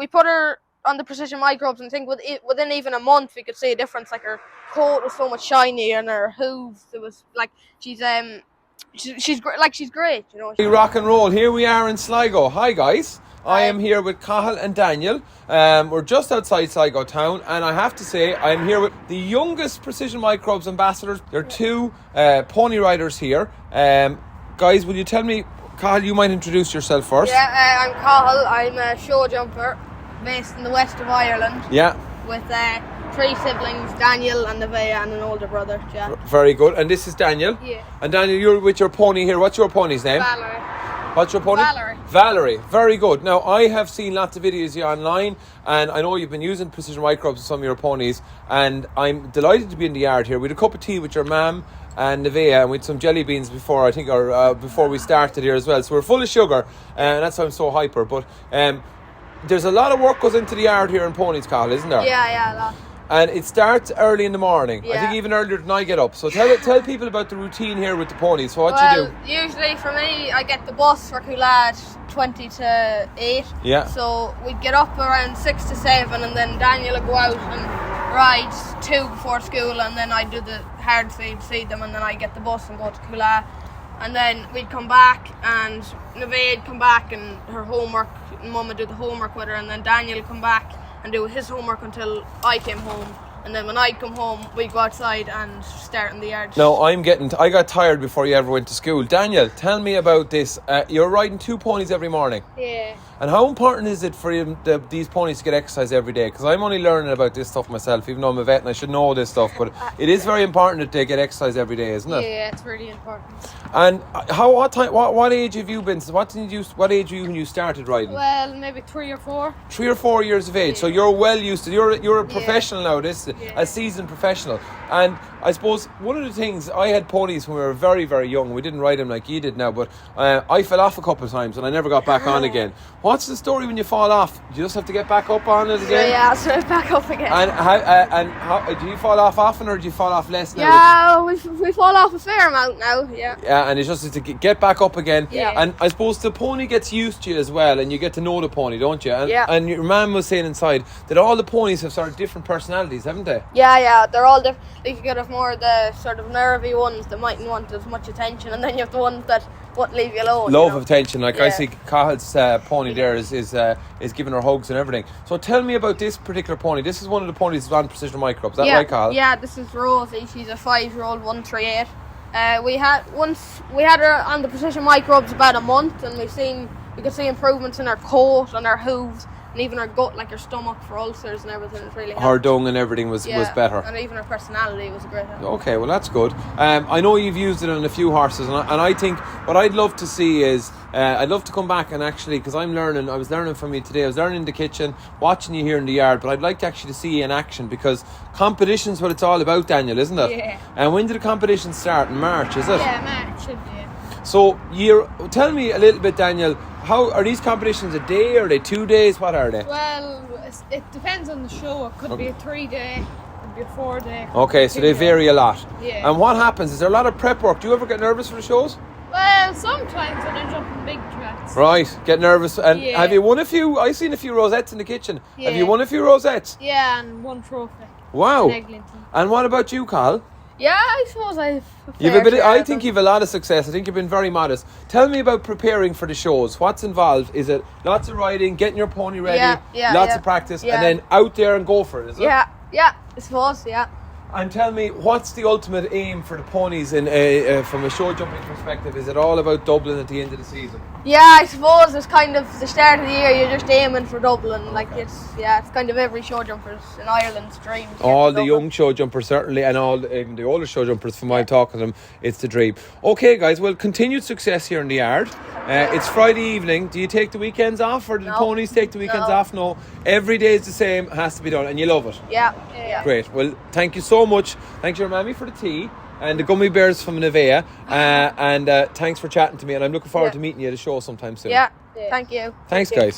we put her on the Precision Microbes, and I think within even a month we could see a difference. Like her coat was so much shinier, and her hooves, it was like she's great. She's great, you know. Rock and roll. Here we are in Sligo. Hi guys. I am here with Cathal and Daniel. We're just outside Sligo town, and I have to say I'm here with the youngest Precision Microbes ambassadors. There are two pony riders here. Guys, will you tell me, Cathal, you might introduce yourself first. Yeah, I'm Cathal. I'm a show jumper based in the west of Ireland. Yeah. With 3 siblings, Daniel and Nevaeh, and an older brother, Jack. Very good. And this is Daniel. Yeah. And Daniel, you're with your pony here. What's your pony's name? Valerie. What's your pony? Valerie. Valerie. Very good. Now, I have seen lots of videos here online, and I know you've been using Precision Microbes with some of your ponies, and I'm delighted to be in the yard here. We had a cup of tea with your mum and Nevaeh, and with some jelly beans before, I think, or before we started here as well. So we're full of sugar, and that's why I'm so hyper. But there's a lot of work goes into the yard here in ponies, Cathal, isn't there? Yeah, a lot. And it starts early in the morning. Yeah. I think even earlier than I get up. So tell people about the routine here with the ponies. So what you do? Usually for me, I get the bus for Coolad 20 to 8. Yeah. So we'd get up around 6 to 7, and then Daniel would go out and ride 2 before school, and then I'd do the hard feed them, and then I'd get the bus and go to Coolad. And then we'd come back, and Nevaeh'd come back and her homework, and Mum would do the homework with her, and then Daniel would come back and do his homework until I came home. And then when I'd come home, we'd go outside and start in the yard. No, I got tired before you ever went to school. Daniel, tell me about this. You're riding 2 ponies every morning. Yeah. And how important is it for these ponies to get exercise every day? Because I'm only learning about this stuff myself, even though I'm a vet and I should know this stuff. But it is very important that they get exercise every day, isn't it? Yeah, it's really important. And what age have you been? What age were you when you started riding? Well, maybe 3 or 4. 3 or 4 years of age. Yeah. So you're well used to. You're a professional now. A seasoned professional. And I suppose one of the things, I had ponies when we were very, very young. We didn't ride them like you did now, but I fell off a couple of times and I never got back on again. What's the story when you fall off? Do you just have to get back up on it again? Yeah, so back up again. And how do you fall off often, or do you fall off less now? Yeah, we fall off a fair amount now. Yeah. Yeah, and it's just to get back up again. Yeah. And I suppose the pony gets used to you as well, and you get to know the pony, don't you? And, yeah. And your mum was saying inside that all the ponies have sort of different personalities, haven't they? Yeah, they're all different. Like you could have more of the sort of nervy ones that mightn't want as much attention, and then you have the ones that won't leave you alone. Love of attention. Like yeah. I see Cahil's pony there is giving her hugs and everything. So tell me about this particular pony. This is one of the ponies that's on Precision Microbes. Is that right, Cahil? Yeah, this is Rosie. She's a 5-year-old 138. We had her on the Precision Microbes about a month, and we could see improvements in her coat and her hooves, and even her gut, like her stomach for ulcers and everything. It's really helped. Her dung and everything was better. And even her personality was a great help. Okay, well that's good. I know you've used it on a few horses, and I think what I'd love to see is I'd love to come back and actually, because I was learning from you today. I was learning in the kitchen, watching you here in the yard, but I'd like to actually see you in action, because competition's what it's all about, Daniel, isn't it? Yeah. And when did the competition start? In March, is it? Yeah, March should be. So tell me a little bit, Daniel. How are these competitions? A day, or are they 2 days? What are they? Well, it depends on the show. It could be a 3-day, it could be a 4-day. Okay, so they vary a lot. Yeah. And what happens? Is there a lot of prep work? Do you ever get nervous for the shows? Well, sometimes when I'm jumping big tracks. Right, get nervous. And yeah. Have you won a few? I've seen a few rosettes in the kitchen. Yeah. Have you won a few rosettes? Yeah, and 1 trophy. Wow. In Eglinton. And what about you, Cathal? Yeah, I suppose I've. I think you've a lot of success. I think you've been very modest. Tell me about preparing for the shows. What's involved? Is it lots of riding, getting your pony ready, lots of practice, and then out there and go for it? Is it? Yeah, I suppose. Yeah. And tell me, what's the ultimate aim for the ponies from a show jumping perspective? Is it all about Dublin at the end of the season? Yeah, I suppose it's kind of the start of the year. You're just aiming for Dublin. Okay. Like it's kind of every show jumper's in Ireland's dream. All the young show jumpers certainly, and even the older show jumpers. From my talking to them, it's the dream. Okay, guys. Well, continued success here in the yard. It's Friday evening. Do you take the weekends off, or do the ponies take the weekends off? No. Every day is the same. Has to be done, and you love it. Yeah. Great. Well, thank you so much. Thanks, your mammy, for the tea. And the gummy bears from Nevaeh. And thanks for chatting to me. And I'm looking forward to meeting you at a show sometime soon. Yeah. Thank you. Thanks, guys.